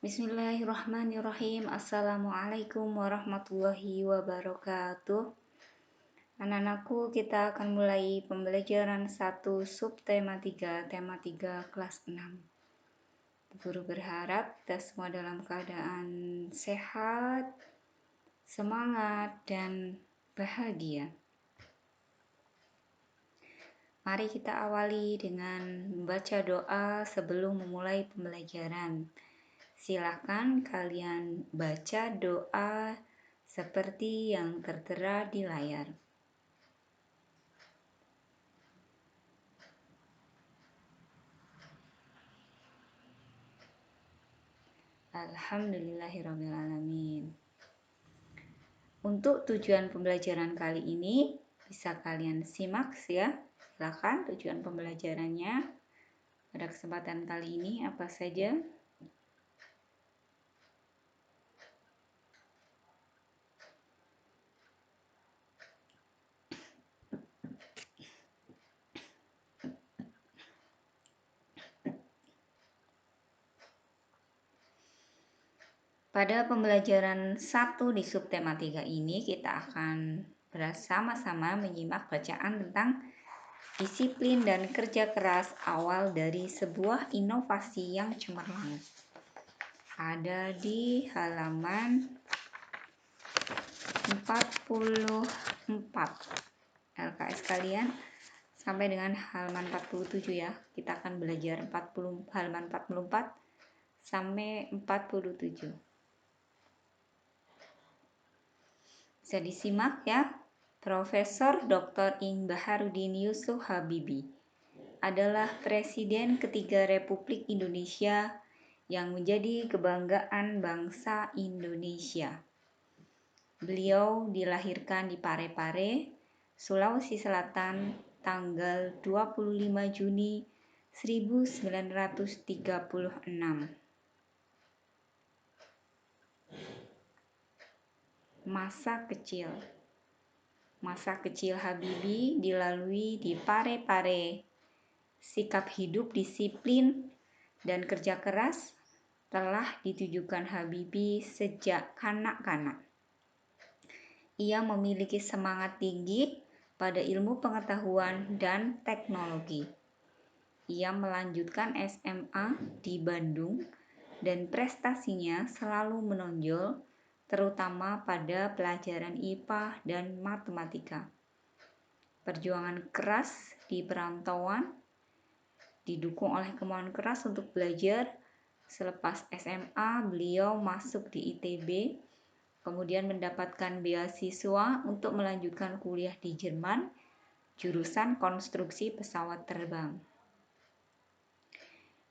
Bismillahirrahmanirrahim. Assalamualaikum warahmatullahi wabarakatuh. Anak-anakku, kita akan mulai pembelajaran 1 subtema 3, tema 3 kelas 6. Guru berharap kita semua dalam keadaan sehat, semangat, dan bahagia. Mari kita awali dengan membaca doa sebelum memulai pembelajaran. Silakan kalian baca doa seperti yang tertera di layar. Alhamdulillahirrahmanirrahim. Untuk tujuan pembelajaran kali ini bisa kalian simak ya. Silakan tujuan pembelajarannya pada kesempatan kali ini apa saja. Pada pembelajaran 1 di subtema 3 ini kita akan bersama-sama menyimak bacaan tentang disiplin dan kerja keras awal dari sebuah inovasi yang cemerlang. Ada di halaman 44 LKS kalian sampai dengan halaman 47 ya. Kita akan belajar halaman 44 sampai 47. Bisa disimak ya. Profesor Dr. Ing Baharudin Yusuf Habibie adalah Presiden ketiga Republik Indonesia yang menjadi kebanggaan bangsa Indonesia. Beliau dilahirkan di Parepare, Sulawesi Selatan tanggal 25 Juni 1936. Masa kecil Habibie dilalui di Parepare. Sikap hidup disiplin dan kerja keras telah ditujukan Habibie sejak kanak-kanak. Ia memiliki semangat tinggi pada ilmu pengetahuan dan teknologi. Ia melanjutkan SMA di Bandung dan prestasinya selalu menonjol, terutama pada pelajaran IPA dan matematika. Perjuangan keras di perantauan didukung oleh kemauan keras untuk belajar. Selepas SMA, beliau masuk di ITB, kemudian mendapatkan beasiswa untuk melanjutkan kuliah di Jerman, jurusan konstruksi pesawat terbang.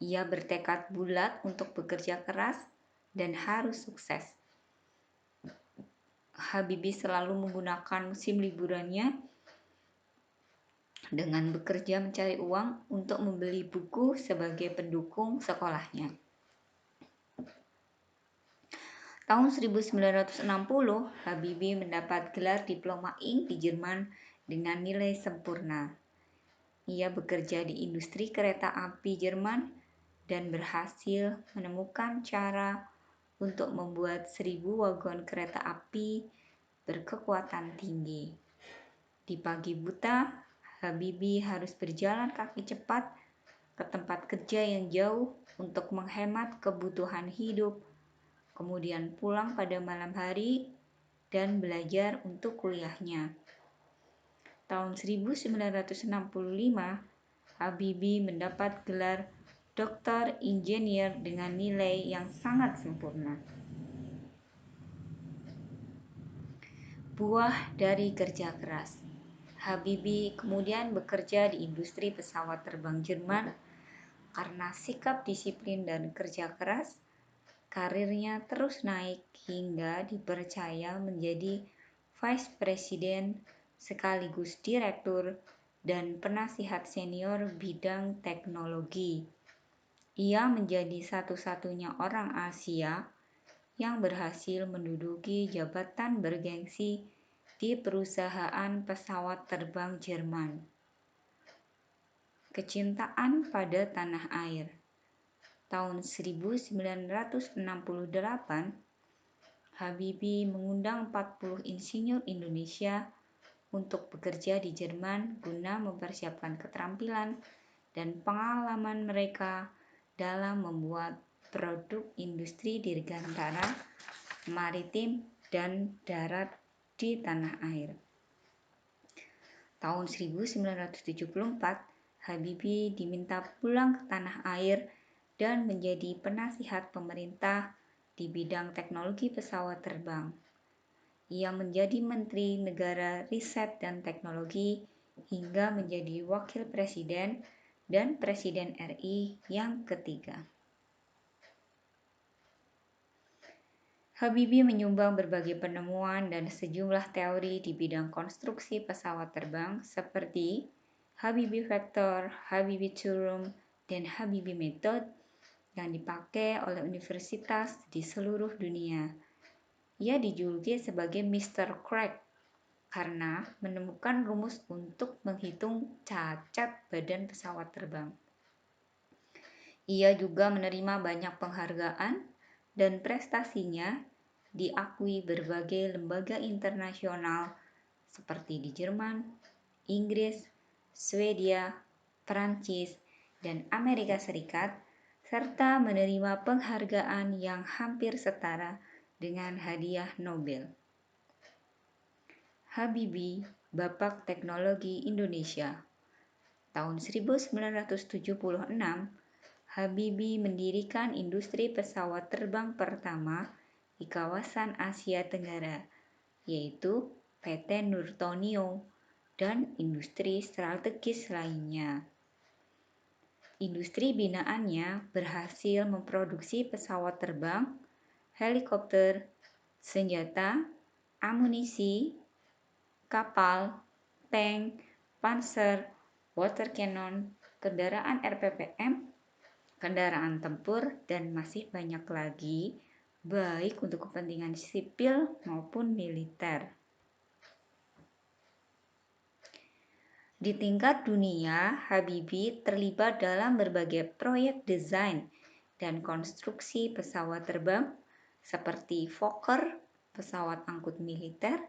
Ia bertekad bulat untuk bekerja keras dan harus sukses. Habibie selalu menggunakan musim liburannya dengan bekerja mencari uang untuk membeli buku sebagai pendukung sekolahnya. Tahun 1960, Habibie mendapat gelar Diploma Ing di Jerman dengan nilai sempurna. Ia bekerja di industri kereta api Jerman dan berhasil menemukan cara untuk membuat 1.000 wagon kereta api berkekuatan tinggi. Di pagi buta, Habibie harus berjalan kaki cepat ke tempat kerja yang jauh untuk menghemat kebutuhan hidup, kemudian pulang pada malam hari dan belajar untuk kuliahnya. Tahun 1965, Habibie mendapat gelar Doktor Ingenier dengan nilai yang sangat sempurna. Buah dari kerja keras. Habibie kemudian bekerja di industri pesawat terbang Jerman. Karena sikap disiplin dan kerja keras, karirnya terus naik hingga dipercaya menjadi Vice President sekaligus Direktur dan penasihat senior bidang teknologi. Ia menjadi satu-satunya orang Asia yang berhasil menduduki jabatan bergengsi di perusahaan pesawat terbang Jerman. Kecintaan pada tanah air. tahun 1968, Habibie mengundang 40 insinyur Indonesia untuk bekerja di Jerman guna mempersiapkan keterampilan dan pengalaman mereka dalam membuat produk industri dirgantara, maritim, dan darat di tanah air. Tahun 1974, Habibie diminta pulang ke tanah air dan menjadi penasihat pemerintah di bidang teknologi pesawat terbang. Ia menjadi Menteri Negara Riset dan Teknologi hingga menjadi Wakil Presiden dan Presiden RI yang ketiga. Habibie menyumbang berbagai penemuan dan sejumlah teori di bidang konstruksi pesawat terbang seperti Habibie Factor, Habibie Theorem, dan Habibie Method yang dipakai oleh universitas di seluruh dunia. Ia dijuluki sebagai Mr. Crack karena menemukan rumus untuk menghitung cacat badan pesawat terbang. Ia juga menerima banyak penghargaan dan prestasinya diakui berbagai lembaga internasional seperti di Jerman, Inggris, Swedia, Prancis, dan Amerika Serikat, serta menerima penghargaan yang hampir setara dengan hadiah Nobel. Habibie, Bapak Teknologi Indonesia. Tahun 1976, Habibie mendirikan industri pesawat terbang pertama di kawasan Asia Tenggara, yaitu PT Nurtonio dan industri strategis lainnya. Industri binaannya berhasil memproduksi pesawat terbang, helikopter, senjata, amunisi, kapal, tank, panser, water cannon, kendaraan RPPM, kendaraan tempur, dan masih banyak lagi, baik untuk kepentingan sipil maupun militer. Di tingkat dunia, Habibie terlibat dalam berbagai proyek desain dan konstruksi pesawat terbang seperti Fokker, pesawat angkut militer,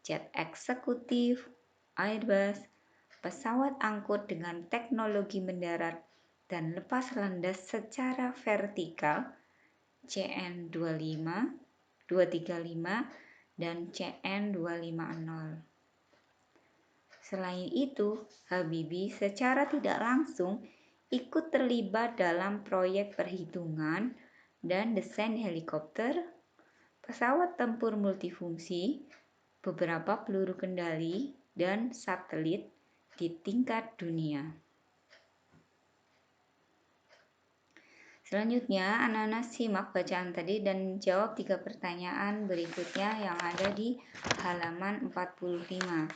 jet eksekutif, Airbus, pesawat angkut dengan teknologi mendarat dan lepas landas secara vertikal, CN-25, 235, dan CN-250. Selain itu, Habibie secara tidak langsung ikut terlibat dalam proyek perhitungan dan desain helikopter, pesawat tempur multifungsi, beberapa peluru kendali, dan satelit di tingkat dunia. Selanjutnya, anak-anak simak bacaan tadi dan jawab 3 pertanyaan berikutnya yang ada di halaman 45.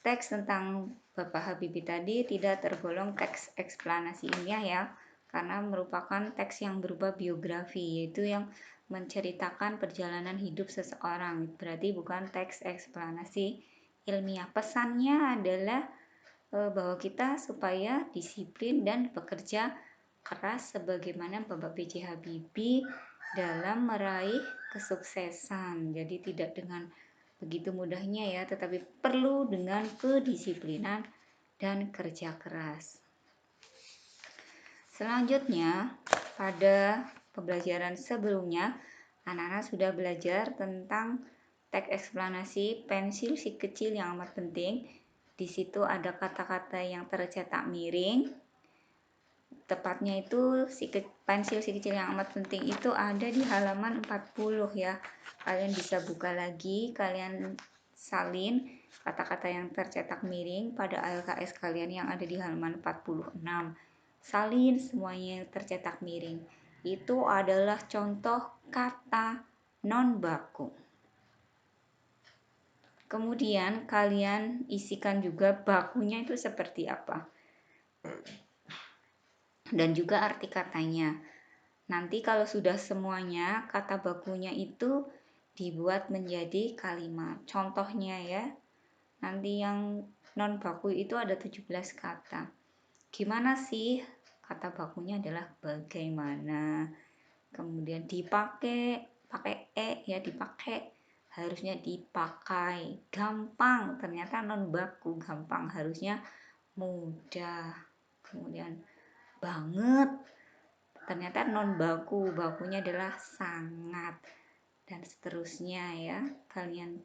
Teks tentang Bapak Habibie tadi tidak tergolong teks eksplanasi ilmiah ya, karena merupakan teks yang berupa biografi, yaitu yang menceritakan perjalanan hidup seseorang. Berarti bukan teks eksplanasi ilmiah. Pesannya adalah bahwa kita supaya disiplin dan bekerja keras sebagaimana Bapak B.J. Habibie dalam meraih kesuksesan. Jadi tidak dengan begitu mudahnya ya, tetapi perlu dengan kedisiplinan dan kerja keras. Selanjutnya, pada pembelajaran sebelumnya, anak-anak sudah belajar tentang teks eksplanasi pensil si kecil yang amat penting. Di situ ada kata-kata yang tercetak miring. Tepatnya itu pensil si kecil yang amat penting itu ada di halaman 40 ya. Kalian bisa buka lagi, kalian salin kata-kata yang tercetak miring pada LKS kalian yang ada di halaman 46. Salin semuanya yang tercetak miring. Itu adalah contoh kata non baku. Kemudian kalian isikan juga bakunya itu seperti apa. Dan juga arti katanya. Nanti kalau sudah semuanya, kata bakunya itu dibuat menjadi kalimat. Contohnya ya, nanti yang non baku itu ada 17 kata. Gimana sih kata bakunya adalah bagaimana. Kemudian dipakai, pakai ya, dipakai, harusnya dipakai. Gampang, ternyata non baku. Gampang harusnya mudah. Kemudian banget, ternyata non baku. Bakunya adalah sangat, dan seterusnya ya. Kalian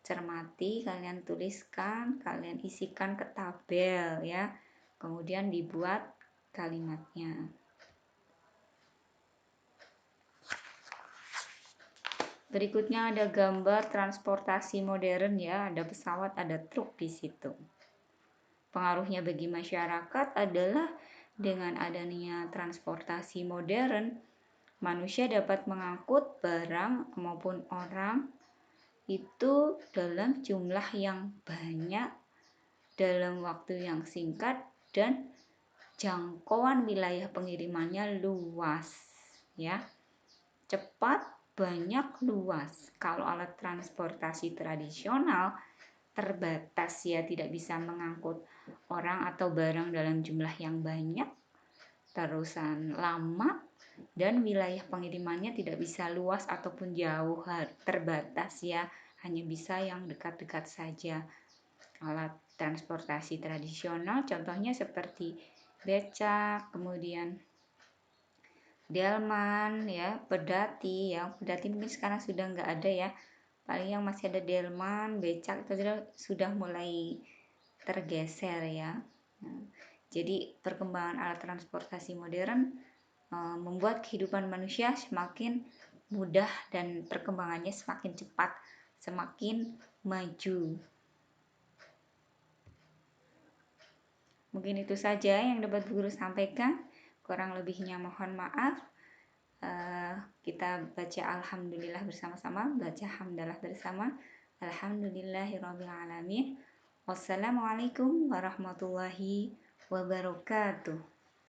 cermati, kalian tuliskan, kalian isikan ke tabel ya. Kemudian dibuat kalimatnya. Berikutnya ada gambar transportasi modern ya, ada pesawat, ada truk di situ. Pengaruhnya bagi masyarakat adalah dengan adanya transportasi modern, manusia dapat mengangkut barang maupun orang itu dalam jumlah yang banyak, dalam waktu yang singkat, dan jangkauan wilayah pengirimannya luas ya. Cepat, banyak, luas. Kalau alat transportasi tradisional terbatas ya, tidak bisa mengangkut orang atau barang dalam jumlah yang banyak, terusan lama, dan wilayah pengirimannya tidak bisa luas ataupun jauh, terbatas ya, hanya bisa yang dekat-dekat saja. Alat transportasi tradisional contohnya seperti becak, kemudian delman ya, pedati ya. Pedati mungkin sekarang sudah nggak ada ya, paling yang masih ada delman, becak itu sudah mulai tergeser ya. Nah, jadi perkembangan alat transportasi modern membuat kehidupan manusia semakin mudah dan perkembangannya semakin cepat, semakin maju. Mungkin itu saja yang dapat guru sampaikan, kurang lebihnya mohon maaf. Kita baca alhamdulillah bersama-sama, baca hamdalah bersama. Alhamdulillahirrabbilalamin. Wassalamualaikum warahmatullahi wabarakatuh.